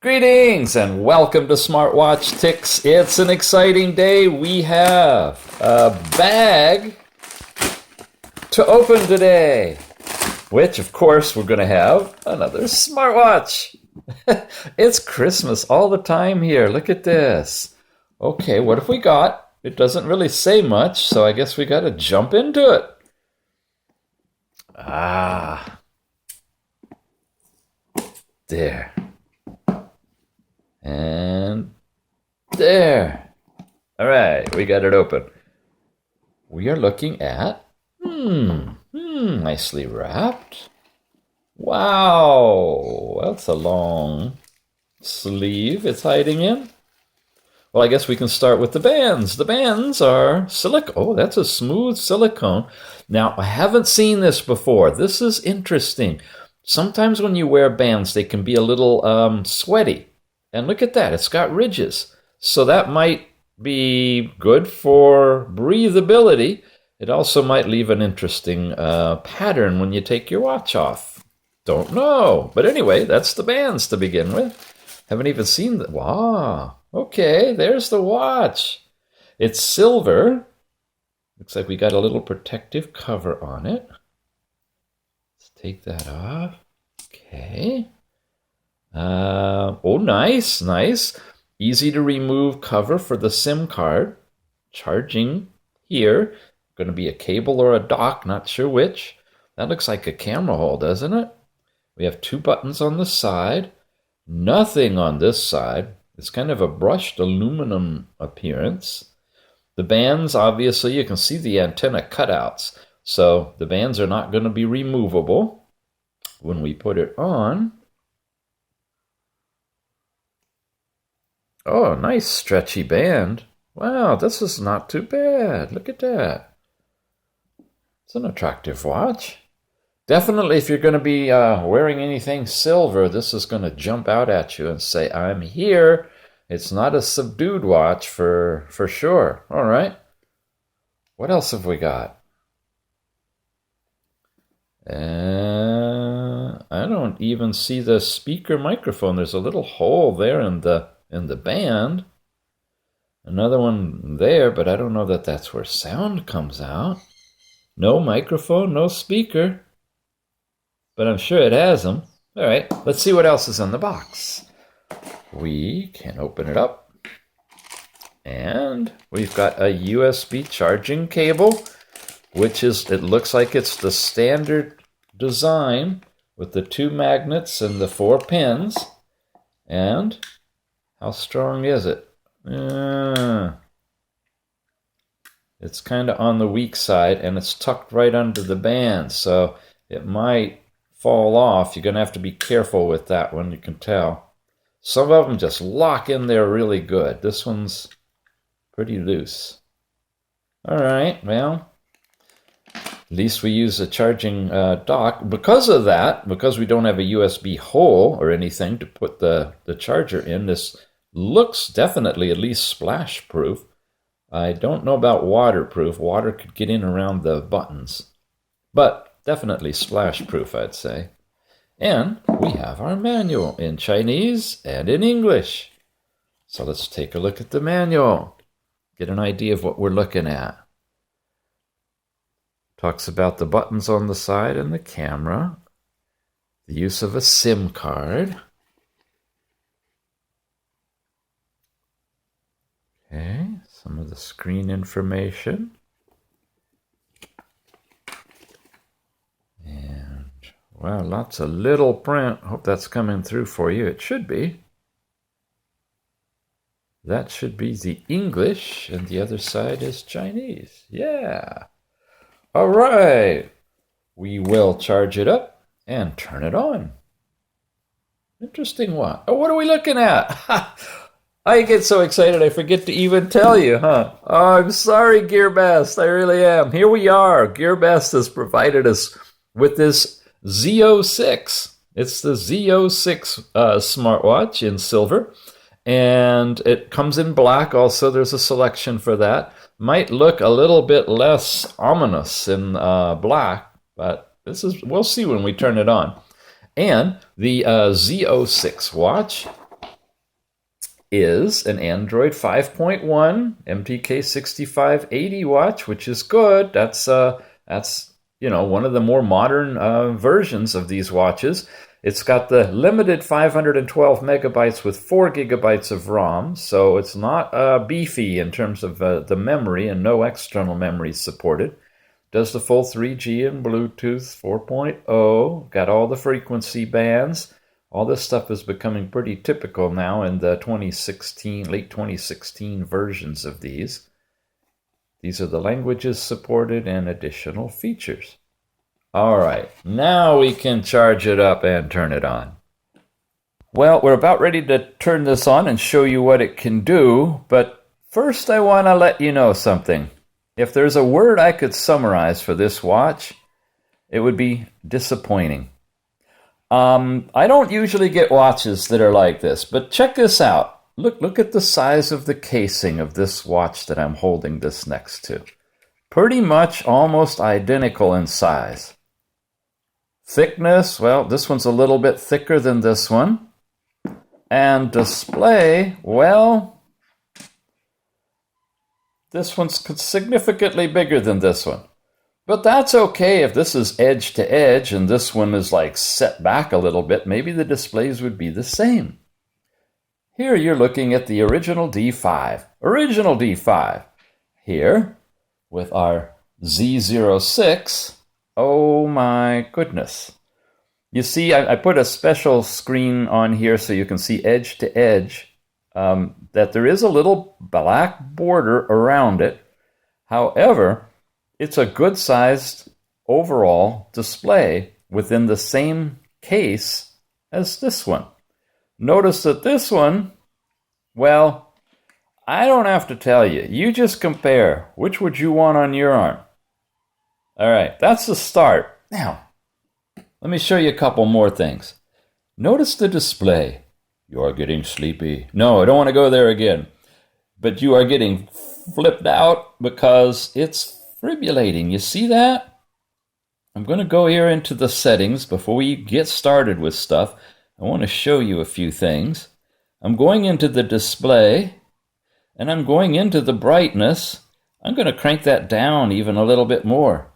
Greetings and welcome to Smartwatch Ticks. It's an exciting day. We have a bag to open today, which of course we're going to have another smartwatch. It's Christmas all the time here. Look at this. Okay, what have we got? It doesn't really say much, so I guess we got to jump into it. There. And there. All right, we got it open. We are looking at, nicely wrapped. Wow, that's a long sleeve it's hiding in. Well, I guess we can start with the bands. The bands are silicone. Oh, that's a smooth silicone. Now, I haven't seen this before. This is interesting. Sometimes when you wear bands, they can be a little sweaty. And look at that, it's got ridges. So that might be good for breathability. It also might leave an interesting pattern when you take your watch off. Don't know. But anyway, that's the bands to begin with. Haven't even seen the... Wow. Okay, there's the watch. It's silver. Looks like we got a little protective cover on it. Let's take that off. Okay. Oh, nice. Easy to remove cover for the SIM card. Charging here. Going to be a cable or a dock, not sure which. That looks like a camera hole, doesn't it? We have 2 buttons on the side. Nothing on this side. It's kind of a brushed aluminum appearance. The bands, obviously, you can see the antenna cutouts. So the bands are not going to be removable. When we put it on... Oh, nice stretchy band. Wow, this is not too bad. Look at that. It's an attractive watch. Definitely, if you're going to be wearing anything silver, this is going to jump out at you and say, I'm here. It's not a subdued watch for sure. All right. What else have we got? I don't even see the speaker microphone. There's a little hole there in the band. Another one there, but I don't know that that's where sound comes out. No microphone, no speaker. But I'm sure it has them. All right, let's see what else is in the box. We can open it up. And we've got a USB charging cable, which is, it looks like it's the standard design with the 2 magnets and the 4 pins. And how strong is it? It's kind of on the weak side, and it's tucked right under the band, so it might fall off. You're going to have to be careful with that one, you can tell. Some of them just lock in there really good. This one's pretty loose. All right, well, at least we use a charging dock. Because of that, because we don't have a USB hole or anything to put the charger in, this looks definitely at least splash proof. I don't know about waterproof. Water could get in around the buttons. But definitely splash proof, I'd say. And we have our manual in Chinese and in English. So let's take a look at the manual. Get an idea of what we're looking at. Talks about the buttons on the side and the camera. The use of a SIM card. Okay, some of the screen information. And, wow, lots of little print. Hope that's coming through for you. It should be. That should be the English, and the other side is Chinese. Yeah. All right. We will charge it up and turn it on. Interesting one. Oh, what are we looking at? I get so excited I forget to even tell you, huh? Oh, I'm sorry, Gearbest. I really am. Here we are. Gearbest has provided us with this Z06. It's the Z06 smartwatch in silver. And it comes in black also. There's a selection for that. Might look a little bit less ominous in black, but we'll see when we turn it on. And the Z06 watch is an Android 5.1 MTK6580 watch, which is good. That's one of the more modern versions of these watches. It's got the limited 512 megabytes with 4 gigabytes of ROM, so it's not beefy in terms of the memory, and no external memory supported. Does the full 3G and Bluetooth 4.0, got all the frequency bands. All this stuff is becoming pretty typical now in the late 2016 versions of these. These are the languages supported and additional features. All right, now we can charge it up and turn it on. Well, we're about ready to turn this on and show you what it can do, but first I want to let you know something. If there's a word I could summarize for this watch, it would be disappointing. I don't usually get watches that are like this, but check this out. Look at the size of the casing of this watch that I'm holding this next to. Pretty much almost identical in size. Thickness, well, this one's a little bit thicker than this one. And display, well, this one's significantly bigger than this one. But that's okay if this is edge to edge and this one is like set back a little bit. Maybe the displays would be the same. Here you're looking at the original D5. Original D5. Here with our Z06. Oh my goodness. You see, I put a special screen on here so you can see edge to edge. That there is a little black border around it. However, it's a good-sized overall display within the same case as this one. Notice that this one, well, I don't have to tell you. You just compare. Which would you want on your arm? All right, that's the start. Now, let me show you a couple more things. Notice the display. You are getting sleepy. No, I don't want to go there again. But you are getting flipped out because it's fibrillating. You see that? I'm going to go here into the settings before we get started with stuff. I want to show you a few things. I'm going into the display and I'm going into the brightness. I'm going to crank that down even a little bit more.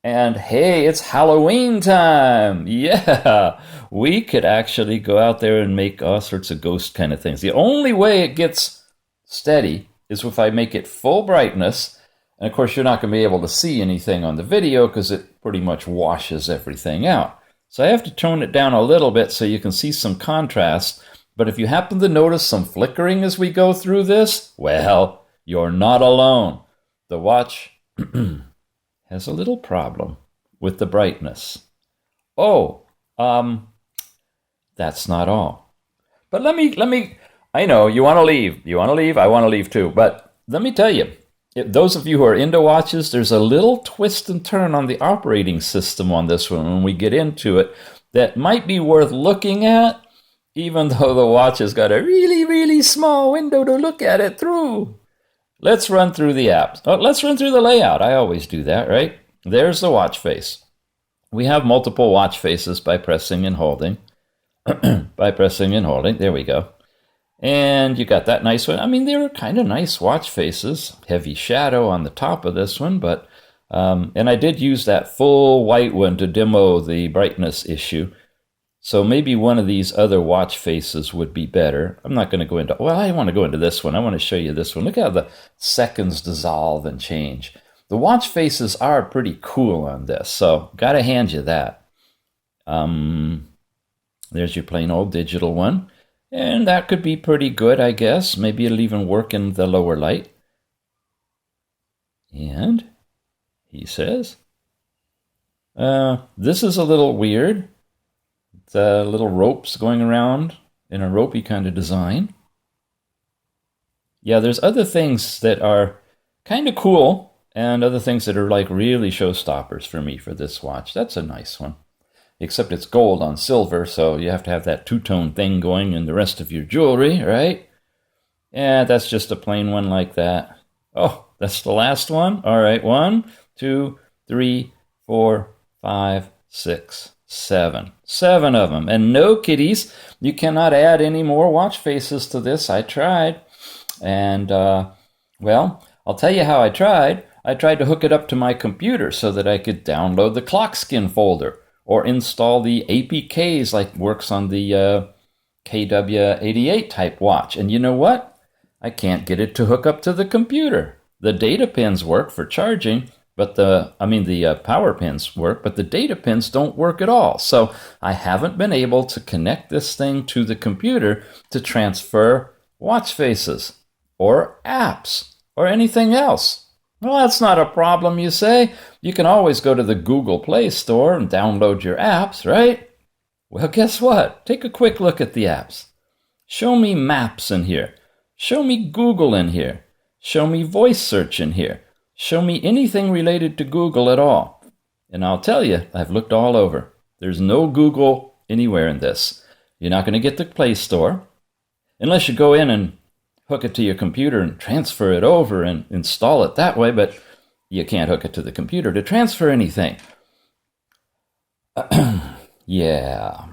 And hey, it's Halloween time! Yeah! We could actually go out there and make all sorts of ghost kind of things. The only way it gets steady is if I make it full brightness. And of course, you're not going to be able to see anything on the video because it pretty much washes everything out. So I have to tone it down a little bit so you can see some contrast. But if you happen to notice some flickering as we go through this, well, you're not alone. The watch has a little problem with the brightness. Oh, that's not all. But let me, I know, you want to leave. You want to leave? I want to leave too. But let me tell you, those of you who are into watches, there's a little twist and turn on the operating system on this one when we get into it that might be worth looking at, even though the watch has got a really, really small window to look at it through. Let's run through the apps. Oh, let's run through the layout. I always do that, right? There's the watch face. We have multiple watch faces by pressing and holding. By pressing and holding. There we go. And you got that nice one. I mean, they were kind of nice watch faces. Heavy shadow on the top of this one, but and I did use that full white one to demo the brightness issue. So maybe one of these other watch faces would be better. I'm not going to go into, well, I want to go into this one. I want to show you this one. Look how the seconds dissolve and change. The watch faces are pretty cool on this, so got to hand you that. There's your plain old digital one. And that could be pretty good, I guess. Maybe it'll even work in the lower light. And he says, this is a little weird. The little ropes going around in a ropey kind of design. Yeah, there's other things that are kind of cool and other things that are like really showstoppers for me for this watch. That's a nice one. Except it's gold on silver, so you have to have that two-tone thing going in the rest of your jewelry, right? Yeah, that's just a plain one like that. Oh, that's the last one? All right, 1, 2, 3, 4, 5, 6. 7. 7 of them. And no, kiddies, you cannot add any more watch faces to this. I tried. And, well, I'll tell you how I tried. I tried to hook it up to my computer so that I could download the ClockSkin folder or install the APKs like works on the KW88 type watch. And you know what? I can't get it to hook up to the computer. The data pins work for charging, but the power pins work, but the data pins don't work at all. So I haven't been able to connect this thing to the computer to transfer watch faces or apps or anything else. Well, that's not a problem, you say. You can always go to the Google Play Store and download your apps, right? Well, guess what? Take a quick look at the apps. Show me Maps in here. Show me Google in here. Show me Voice Search in here. Show me anything related to Google at all. And I'll tell you, I've looked all over. There's no Google anywhere in this. You're not going to get the Play Store unless you go in and hook it to your computer and transfer it over and install it that way, but you can't hook it to the computer to transfer anything. Yeah.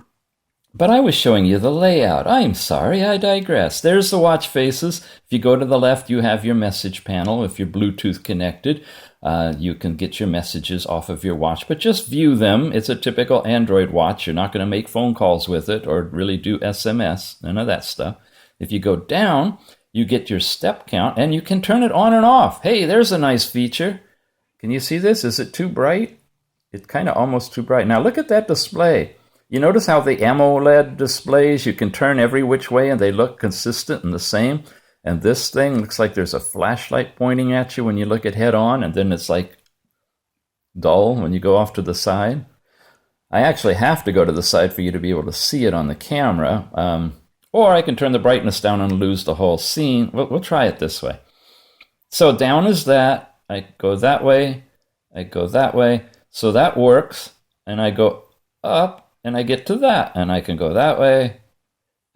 But I was showing you the layout. I'm sorry, I digress. There's the watch faces. If you go to the left, you have your message panel. If you're Bluetooth connected, you can get your messages off of your watch, but just view them. It's a typical Android watch. You're not going to make phone calls with it or really do SMS, none of that stuff. If you go down, you get your step count, and you can turn it on and off. Hey, there's a nice feature. Can you see this? Is it too bright? It's kind of almost too bright. Now look at that display. You notice how the AMOLED displays, you can turn every which way and they look consistent and the same. And this thing looks like there's a flashlight pointing at you when you look at head on, and then it's like dull when you go off to the side. I actually have to go to the side for you to be able to see it on the camera. Or I can turn the brightness down and lose the whole scene. We'll try it this way. So down is that. I go that way. I go that way. So that works. And I go up and I get to that. And I can go that way.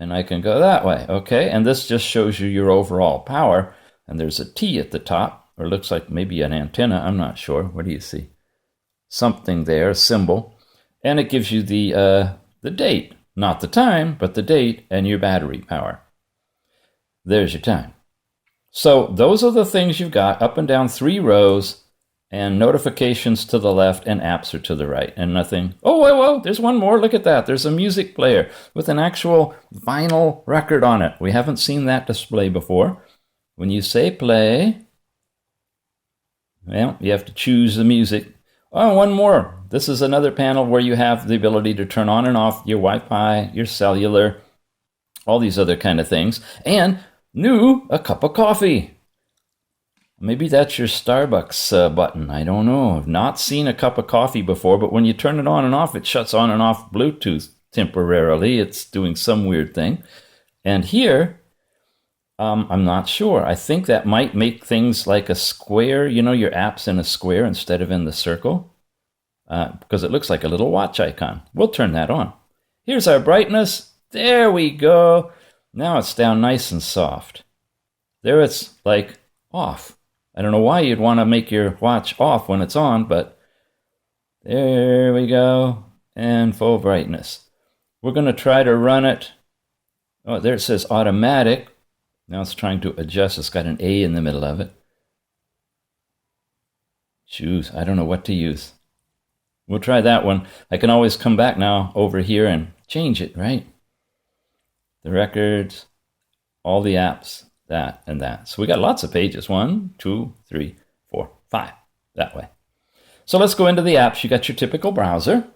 And I can go that way. Okay? And this just shows you your overall power. And there's a T at the top. Or it looks like maybe an antenna. I'm not sure. What do you see? Something there, a symbol. And it gives you the date. Not the time, but the date and your battery power. There's your time. So those are the things you've got, up and down 3 rows, and notifications to the left and apps are to the right, and nothing. Oh, whoa, there's one more. Look at that. There's a music player with an actual vinyl record on it. We haven't seen that display before. When you say play, well, you have to choose the music. Oh, one more. This is another panel where you have the ability to turn on and off your Wi-Fi, your cellular, all these other kind of things. And a cup of coffee. Maybe that's your Starbucks button. I don't know. I've not seen a cup of coffee before, but when you turn it on and off, it shuts on and off Bluetooth temporarily. It's doing some weird thing. And here, I'm not sure. I think that might make things like a square, your app's in a square instead of in the circle, because it looks like a little watch icon. We'll turn that on. Here's our brightness. There we go. Now it's down nice and soft. There it's like off. I don't know why you'd want to make your watch off when it's on, but there we go. And full brightness. We're going to try to run it. Oh, there it says automatic. Now it's trying to adjust. It's got an A in the middle of it. Choose. I don't know what to use. We'll try that one. I can always come back now over here and change it, right? The records, all the apps, that and that. So we got lots of pages. 1, 2, 3, 4, 5. That way. So let's go into the apps. You got your typical browser.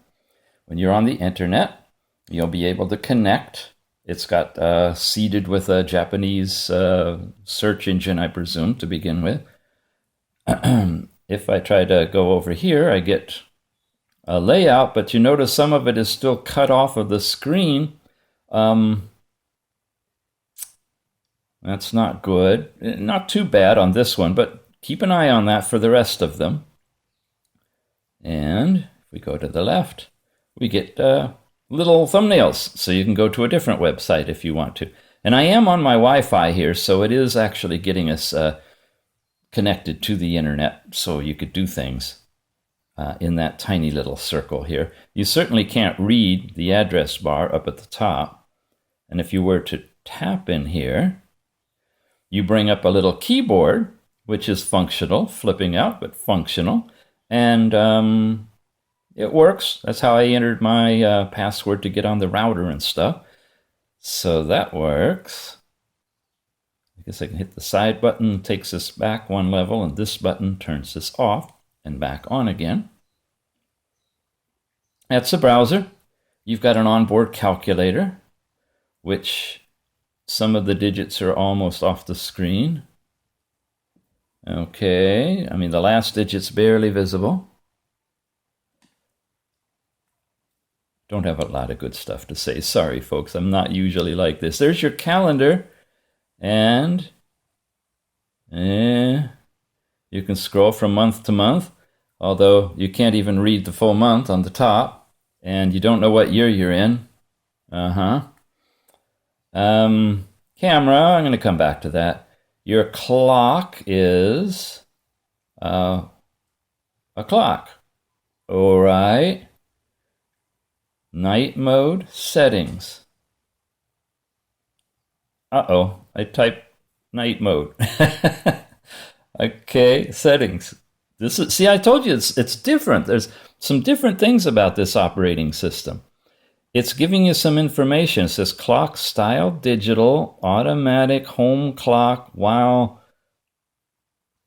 When you're on the internet, you'll be able to connect. It's got seeded with a Japanese search engine, I presume, to begin with. If I try to go over here, I get a layout, but you notice some of it is still cut off of the screen. That's not good. Not too bad on this one, but keep an eye on that for the rest of them. And if we go to the left, we get little thumbnails, so you can go to a different website if you want to. And I am on my Wi-Fi here, so it is actually getting us connected to the internet, so you could do things. in that tiny little circle here. You certainly can't read the address bar up at the top. And if you were to tap in here, you bring up a little keyboard, which is functional, flipping out, but functional. And it works. That's how I entered my password to get on the router and stuff. So that works. I guess I can hit the side button, takes us back one level, and this button turns this off and back on again. That's the browser. You've got an onboard calculator, which some of the digits are almost off the screen. Okay, I mean the last digit's barely visible. Don't have a lot of good stuff to say. Sorry, folks, I'm not usually like this. There's your calendar, and you can scroll from month to month, although you can't even read the full month on the top. And you don't know what year you're in. Camera, I'm going to come back to that. Your clock is a clock. All right. Night mode settings. Uh-oh, I typed night mode. Okay, settings. This is, see, I told you it's different. There's some different things about this operating system. It's giving you some information. It says clock style, digital, automatic, home clock, while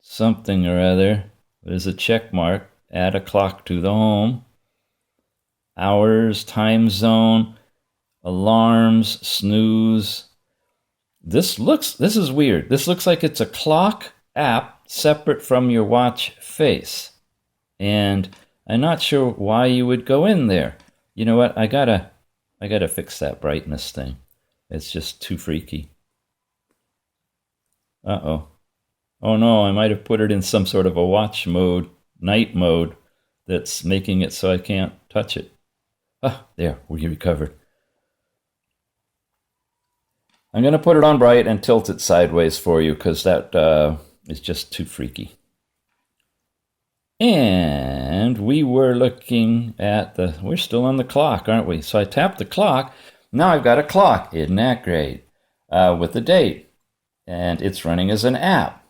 something or other. There's a check mark. Add a clock to the home. Hours, time zone, alarms, snooze. This is weird. This looks like it's a clock app separate from your watch face. And I'm not sure why you would go in there. You know what? I gotta fix that brightness thing. It's just too freaky. Uh-oh. Oh no, I might have put it in some sort of a watch mode, night mode, that's making it so I can't touch it. Ah, there, we recovered. I'm going to put it on bright and tilt it sideways for you because that is just too freaky. And we were looking at we're still on the clock, aren't we? So I tapped the clock. Now I've got a clock. Isn't that great? With the date. And it's running as an app.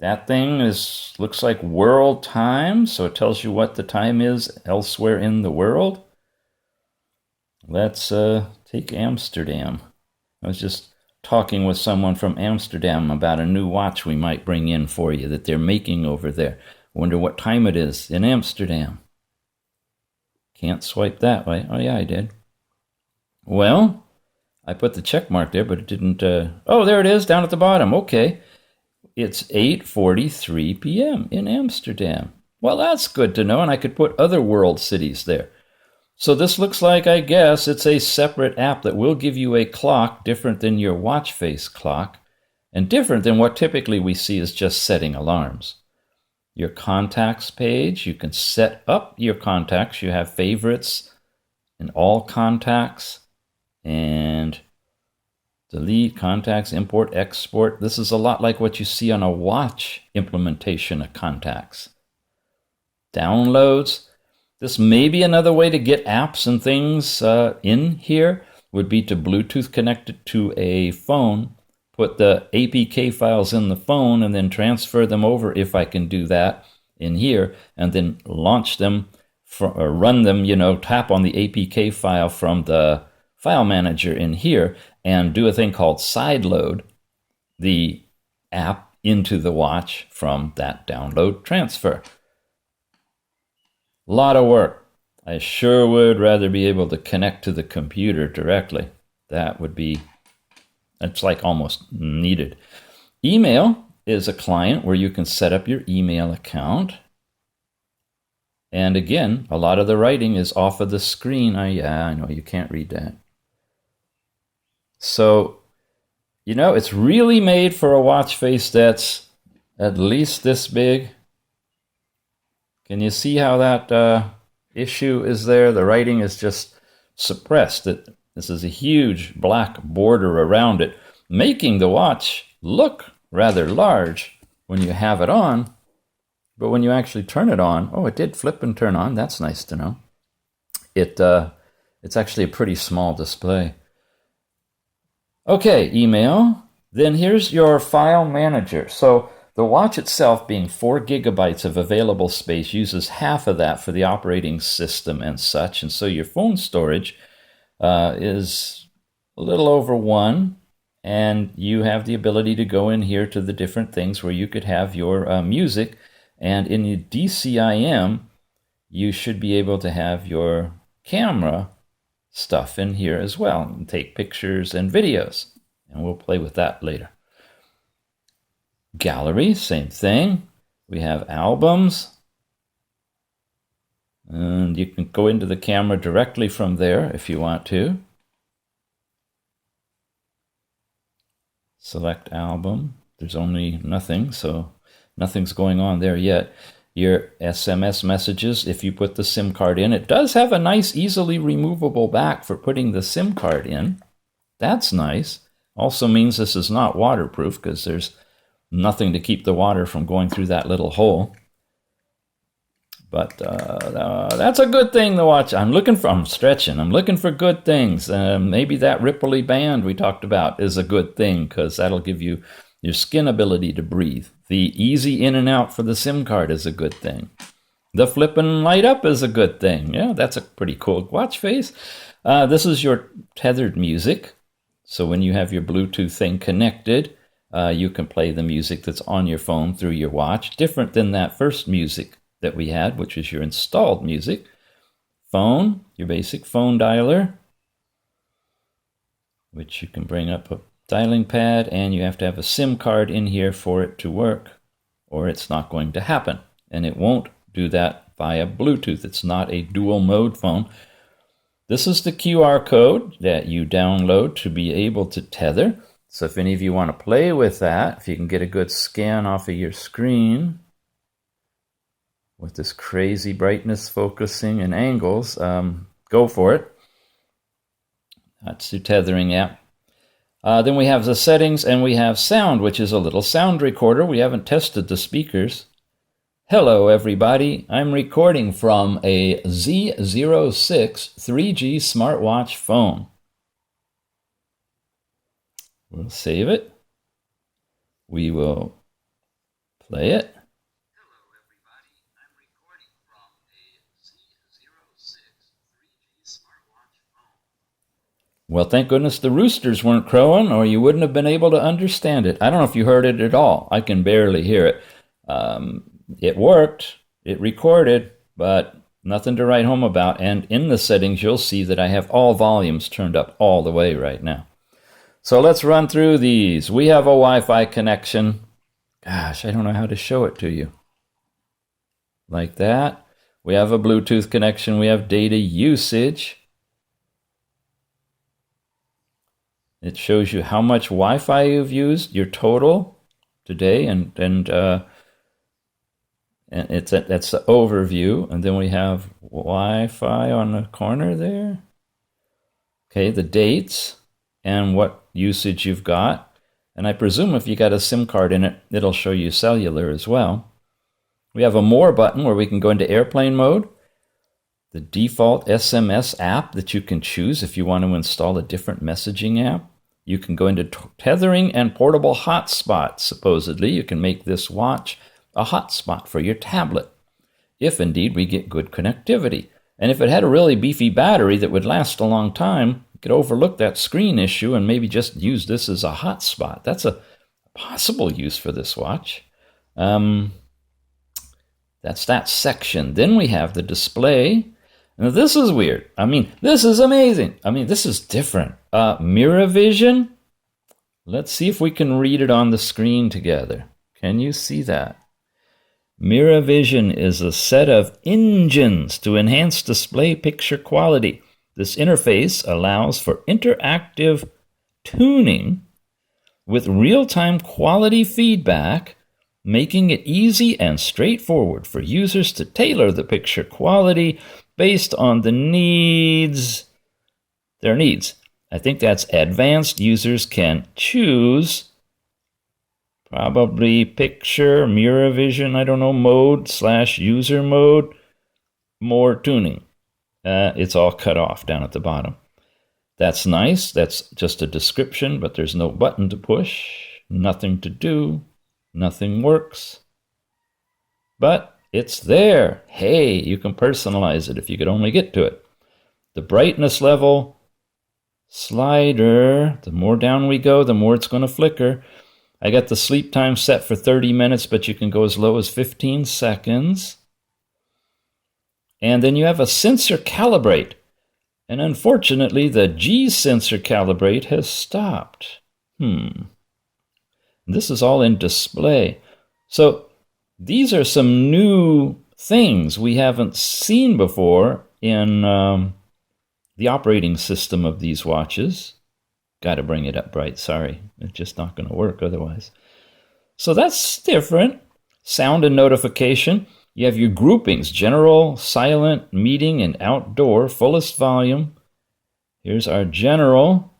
That thing looks like world time, so it tells you what the time is elsewhere in the world. Let's take Amsterdam. I was just talking with someone from Amsterdam about a new watch we might bring in for you that they're making over there. Wonder what time it is in Amsterdam. Can't swipe that way. Oh yeah, I did. Well, I put the check mark there, but it didn't... Oh, there it is, down at the bottom. Okay. It's 8:43 p.m. in Amsterdam. Well, that's good to know, and I could put other world cities there. So this looks like, I guess, it's a separate app that will give you a clock different than your watch face clock, and different than what typically we see as just setting alarms. Your contacts page, you can set up your contacts. You have favorites and all contacts, and delete, contacts, import, export. This is a lot like what you see on a watch implementation of contacts. Downloads. This may be another way to get apps and things in here, would be to Bluetooth connect it to a phone, put the APK files in the phone, and then transfer them over, if I can do that, in here, and then launch them, or run them, tap on the APK file from the file manager in here, and do a thing called sideload the app into the watch from that download transfer. A lot of work. I sure would rather be able to connect to the computer directly. That's like almost needed. Email is a client where you can set up your email account. And again, a lot of the writing is off of the screen. I know you can't read that. So, it's really made for a watch face that's at least this big. Can you see how that issue is there? The writing is just suppressed. This is a huge black border around it, making the watch look rather large when you have it on, But when you actually turn it on, oh, it did flip and turn on. That's nice to know. It's actually a pretty small display. Okay, email. Then here's your file manager. So the watch itself, being 4 gigabytes of available space, uses half of that for the operating system and such. And so your phone storage is a little over 1. And you have the ability to go in here to the different things where you could have your music. And in the DCIM, you should be able to have your camera stuff in here as well, and take pictures and videos, and we'll play with that later. Gallery, same thing. We have albums, and you can go into the camera directly from there if you want to. Select album. There's only nothing, so nothing's going on there yet. Your SMS messages, if you put the SIM card in. It does have a nice, easily removable back for putting the SIM card in. That's nice. Also means this is not waterproof because there's nothing to keep the water from going through that little hole. But that's a good thing to watch. I'm stretching. I'm looking for good things. Maybe that ripply band we talked about is a good thing because that'll give you your skin ability to breathe. The easy in and out for the SIM card is a good thing. The flip and light up is a good thing. Yeah, that's a pretty cool watch face. This is your tethered music. So when you have your Bluetooth thing connected, you can play the music that's on your phone through your watch. Different than that first music that we had, which is your installed music. Phone, your basic phone dialer, which you can bring up a dialing pad, and you have to have a SIM card in here for it to work, or it's not going to happen. And it won't do that via Bluetooth. It's not a dual mode phone. This is the QR code that you download to be able to tether. So if any of you want to play with that, if you can get a good scan off of your screen with this crazy brightness focusing and angles, go for it. That's your tethering app. Then we have the settings, and we have sound, which is a little sound recorder. We haven't tested the speakers. Hello, everybody. I'm recording from a Z06 3G smartwatch phone. We'll save it. We will play it. Hello, everybody. I'm recording from a Z06 3G smartwatch phone. Well, thank goodness the roosters weren't crowing, or you wouldn't have been able to understand it. I don't know if you heard it at all. I can barely hear it. It worked. It recorded, but nothing to write home about. And in the settings, you'll see that I have all volumes turned up all the way right now. So let's run through these. We have a Wi-Fi connection. Gosh, I don't know how to show it to you. Like that. We have a Bluetooth connection. We have data usage. It shows you how much Wi-Fi you've used, your total today, and that's the overview. And then we have Wi-Fi on the corner there. Okay, the dates and what usage you've got. And I presume if you got a SIM card in it, it'll show you cellular as well. We have a More button where we can go into airplane mode. The default SMS app that you can choose if you want to install a different messaging app. You can go into tethering and portable hotspots. Supposedly, you can make this watch a hotspot for your tablet, if indeed we get good connectivity. And if it had a really beefy battery that would last a long time, you could overlook that screen issue and maybe just use this as a hotspot. That's a possible use for this watch. That's that section. Then we have the display. Now this is weird. I mean, this is amazing. I mean, this is different. Mirror vision. Let's see if we can read it on the screen together. Can you see that? Mirror vision is a set of engines to enhance display picture quality. This interface allows for interactive tuning with real-time quality feedback, making it easy and straightforward for users to tailor the picture quality based on their needs. I think that's advanced users can choose Probably picture, mirror vision, I don't know, mode / user mode, more tuning. It's all cut off down at the bottom. That's nice. That's just a description, but there's no button to push, nothing to do, nothing works. But it's there. Hey, you can personalize it if you could only get to it. The brightness level slider, the more down we go, the more it's going to flicker. I got the sleep time set for 30 minutes, but you can go as low as 15 seconds. And then you have a sensor calibrate. And unfortunately, the G sensor calibrate has stopped. This is all in display. So these are some new things we haven't seen before in the operating system of these watches. Got to bring it up bright, sorry. It's just not going to work otherwise. So that's different. Sound and notification. You have your groupings, general, silent, meeting, and outdoor, fullest volume. Here's our general.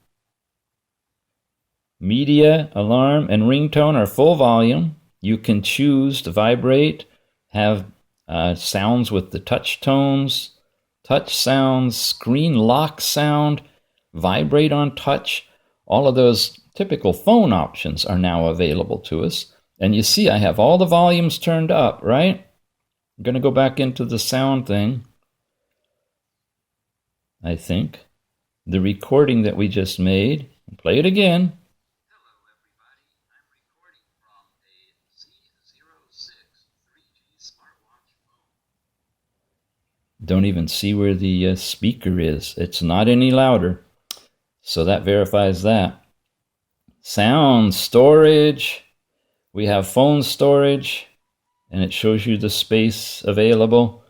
Media, alarm, and ringtone are full volume. You can choose to vibrate, have sounds with the touch tones, touch sounds, screen lock sound, vibrate on touch. All of those typical phone options are now available to us. And you see I have all the volumes turned up, right? I'm going to go back into the sound thing, I think. The recording that we just made. Play it again. Hello everybody, I'm recording from a Z06 3G Smartwatch phone. Don't even see where the speaker is. It's not any louder. So that verifies that. Sound storage. We have phone storage, and it shows you the space available.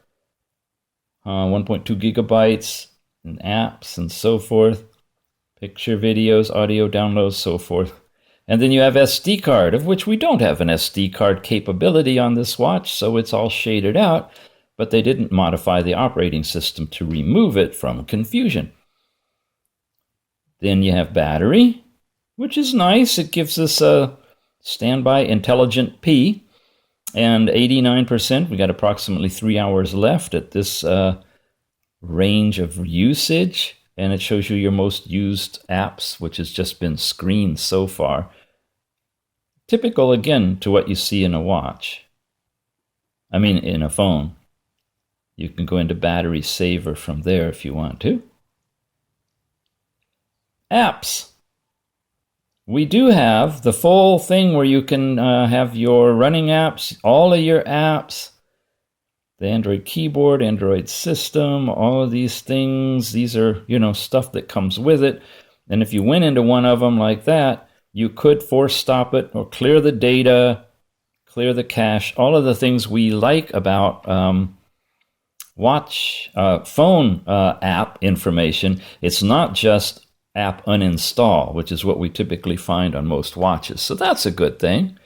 1.2 gigabytes, and apps and so forth. Picture, videos, audio downloads, so forth. And then you have SD card, of which we don't have an SD card capability on this watch, so it's all shaded out, but they didn't modify the operating system to remove it from confusion. Then you have battery, which is nice. It gives us a standby intelligent P, and 89%. We got approximately 3 hours left at this range of usage, and it shows you your most used apps, which has just been screened so far. Typical, again, to what you see in a watch. I mean, in a phone. You can go into battery saver from there if you want to. Apps. We do have the full thing where you can have your running apps, all of your apps, the Android keyboard, Android system, all of these things. These are, stuff that comes with it. And if you went into one of them like that, you could force stop it or clear the data, clear the cache, all of the things we like about phone app information. It's not just app uninstall, which is what we typically find on most watches. So that's a good thing.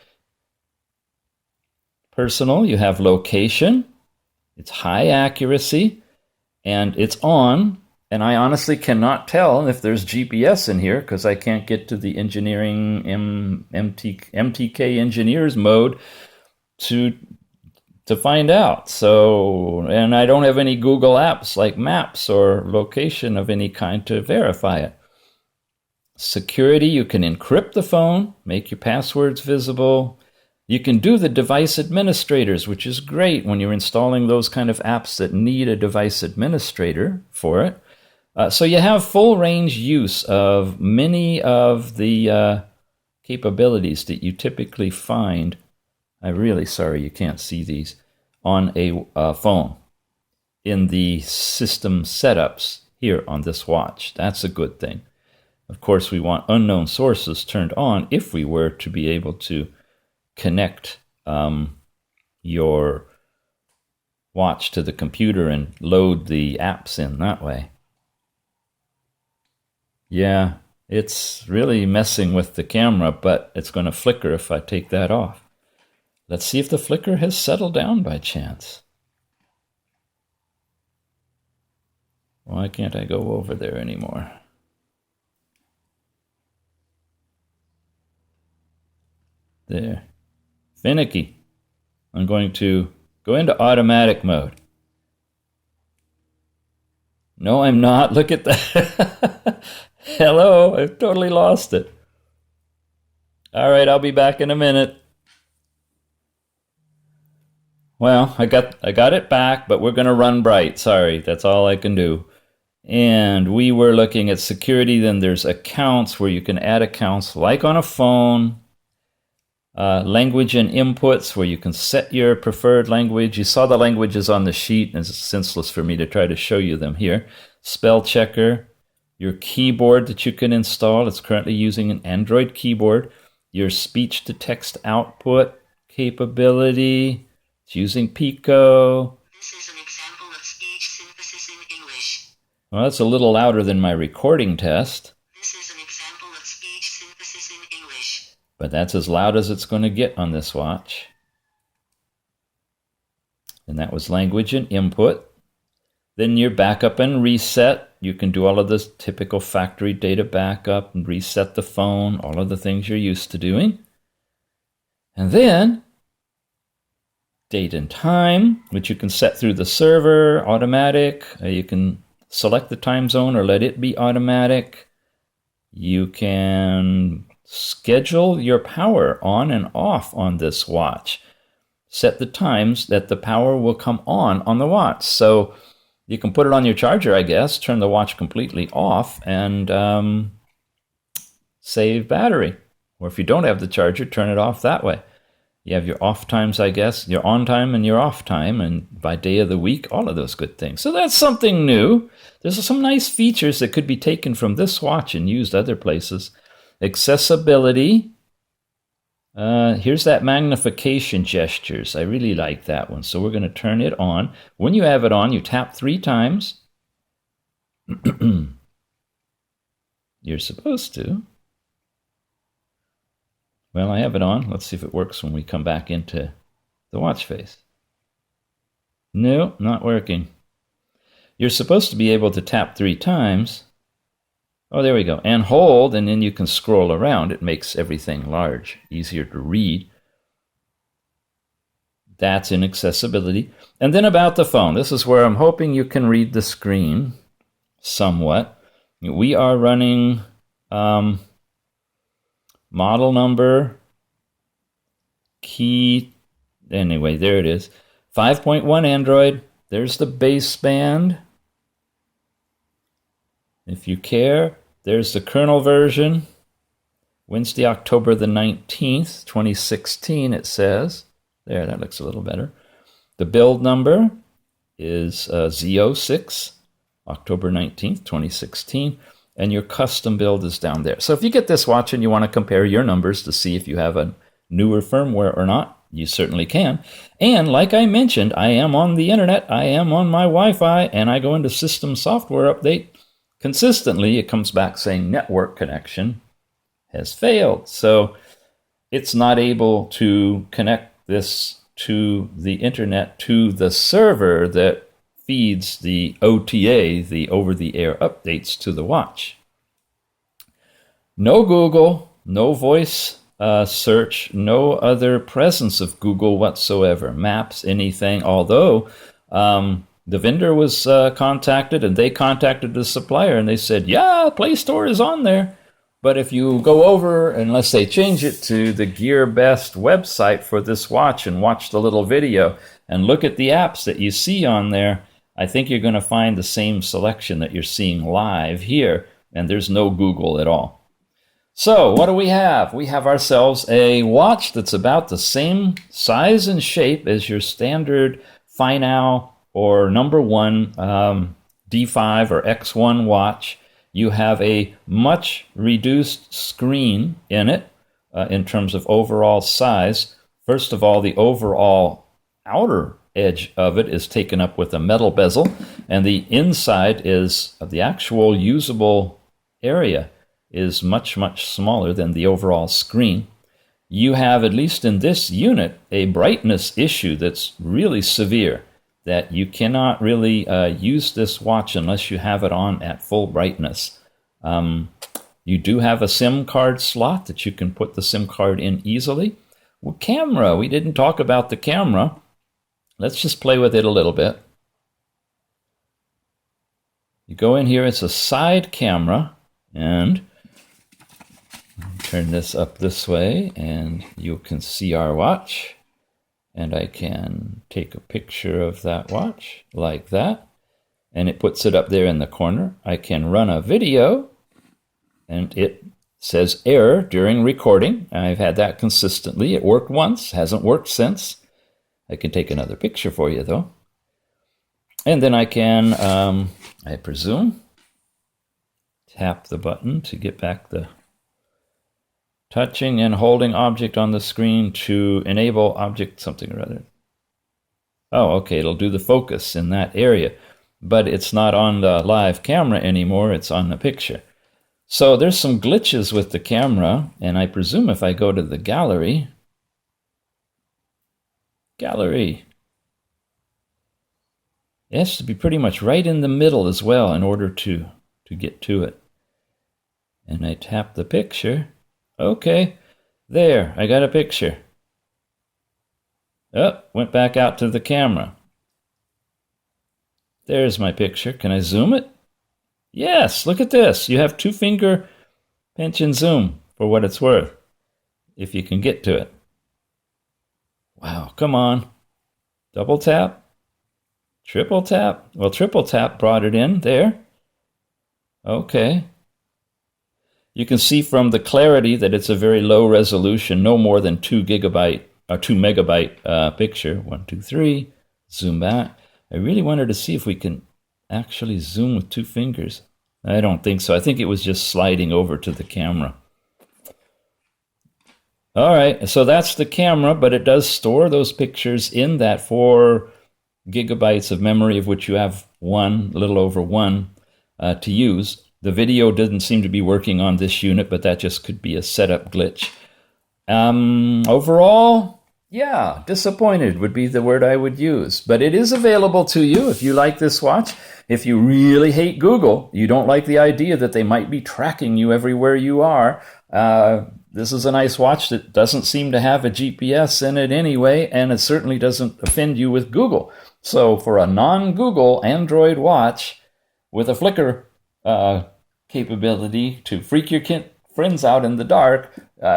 Personal, you have location. It's high accuracy, and it's on. And I honestly cannot tell if there's GPS in here because I can't get to the engineering MTK engineers mode to find out. So, and I don't have any Google apps like Maps or location of any kind to verify it. Security, you can encrypt the phone, make your passwords visible. You can do the device administrators, which is great when you're installing those kind of apps that need a device administrator for it. So you have full range use of many of the capabilities that you typically find. I'm really sorry you can't see these on a phone in the system setups here on this watch. That's a good thing. Of course, we want unknown sources turned on if we were to be able to connect your watch to the computer and load the apps in that way. Yeah, it's really messing with the camera, but it's going to flicker if I take that off. Let's see if the flicker has settled down by chance. Why can't I go over there anymore? There. Finicky. I'm going to go into automatic mode. No, I'm not. Look at that. Hello, I've totally lost it. All right, I'll be back in a minute. Well, I got it back, but we're going to run bright. Sorry, that's all I can do. And we were looking at security. Then there's accounts where you can add accounts like on a phone. Language and inputs where you can set your preferred language. You saw the languages on the sheet, and it's senseless for me to try to show you them here. Spell checker, your keyboard that you can install. It's currently using an Android keyboard. Your speech-to-text output capability. It's using Pico. This is an example of speech synthesis in English. Well, that's a little louder than my recording test. This is an example of speech synthesis in English. But that's as loud as it's going to get on this watch. And that was language and input. Then your backup and reset. You can do all of this typical factory data backup and reset the phone, all of the things you're used to doing. And then date and time, which you can set through the server, automatic. You can select the time zone or let it be automatic. You can schedule your power on and off on this watch. Set the times that the power will come on the watch. So you can put it on your charger, I guess, turn the watch completely off and save battery. Or if you don't have the charger, turn it off that way. You have your off times, I guess, your on time and your off time, and by day of the week, all of those good things. So that's something new. There's some nice features that could be taken from this watch and used other places. Accessibility. Here's that magnification gestures. I really like that one. So we're going to turn it on. When you have it on, you tap 3 times. You're supposed to. Well, I have it on. Let's see if it works when we come back into the watch face. No, not working. You're supposed to be able to tap 3 times. Oh, there we go. And hold, and then you can scroll around. It makes everything large, easier to read. That's in accessibility. And then about the phone. This is where I'm hoping you can read the screen somewhat. We are running model number, key, anyway, there it is. 5.1 Android. There's the baseband. If you care, there's the kernel version. Wednesday, October the 19th, 2016, it says. There, that looks a little better. The build number is Z06, October 19th, 2016. And your custom build is down there. So if you get this watch and you want to compare your numbers to see if you have a newer firmware or not, you certainly can. And like I mentioned, I am on the internet. I am on my Wi-Fi, and I go into system software update. Consistently, it comes back saying network connection has failed. So it's not able to connect this to the internet to the server that feeds the OTA, the over-the-air updates to the watch. No Google, no voice search, no other presence of Google whatsoever. Maps, anything, although the vendor was contacted and they contacted the supplier and they said, yeah, Play Store is on there. But if you go over, unless they change it to the Gearbest website for this watch and watch the little video and look at the apps that you see on there, I think you're going to find the same selection that you're seeing live here, and there's no Google at all. So what do we have? We have ourselves a watch that's about the same size and shape as your standard Final or number 1 D5 or X1 watch. You have a much reduced screen in it in terms of overall size. First of all, the overall outer edge of it is taken up with a metal bezel, and the inside is the actual usable area is much, much smaller than the overall screen. You have, at least in this unit, a brightness issue that's really severe, that you cannot really use this watch unless you have it on at full brightness. You do have a SIM card slot that you can put the SIM card in easily. Well, camera. We didn't talk about the camera. Let's just play with it a little bit. You go in here, it's a side camera, and turn this up this way, and you can see our watch. And I can take a picture of that watch like that, and it puts it up there in the corner. I can run a video, and it says error during recording. I've had that consistently. It worked once, hasn't worked since. I can take another picture for you, though. And then I can, I presume, tap the button to get back the touching and holding object on the screen to enable object something or other. Oh, okay, it'll do the focus in that area, but it's not on the live camera anymore, it's on the picture. So there's some glitches with the camera, and I presume if I go to the gallery, it has to be pretty much right in the middle as well in order to get to it. And I tap the picture. Okay, there, I got a picture. Oh, went back out to the camera. There's my picture. Can I zoom it? Yes, look at this. You have 2-finger pinch and zoom for what it's worth, if you can get to it. Wow, come on. Double tap. Triple tap. Well, triple tap brought it in there. Okay. You can see from the clarity that it's a very low resolution, no more than 2 megabyte picture. 1, 2, 3. Zoom back. I really wanted to see if we can actually zoom with 2 fingers. I don't think so. I think it was just sliding over to the camera. All right, so that's the camera, but it does store those pictures in that 4 gigabytes of memory, of which you have a little over 1 to use. The video didn't seem to be working on this unit, but that just could be a setup glitch. Overall, yeah, disappointed would be the word I would use. But it is available to you if you like this watch. If you really hate Google, you don't like the idea that they might be tracking you everywhere you are, this is a nice watch that doesn't seem to have a GPS in it anyway, and it certainly doesn't offend you with Google. So for a non-Google Android watch with a flicker capability to freak your friends out in the dark,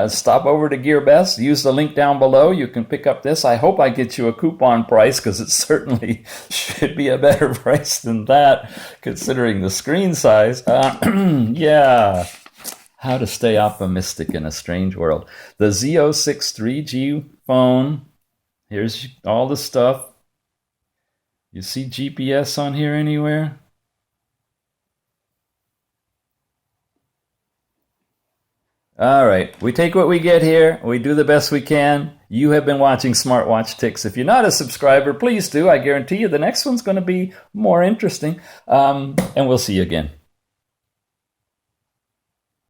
stop over to Gearbest, use the link down below. You can pick up this. I hope I get you a coupon price, because it certainly should be a better price than that, considering the screen size. Yeah, how to stay optimistic in a strange world. The Z06 3G phone. Here's all the stuff. You see GPS on here anywhere? All right, we take what we get here. We do the best we can. You have been watching Smartwatch Ticks. If you're not a subscriber, please do. I guarantee you the next one's going to be more interesting. And we'll see you again.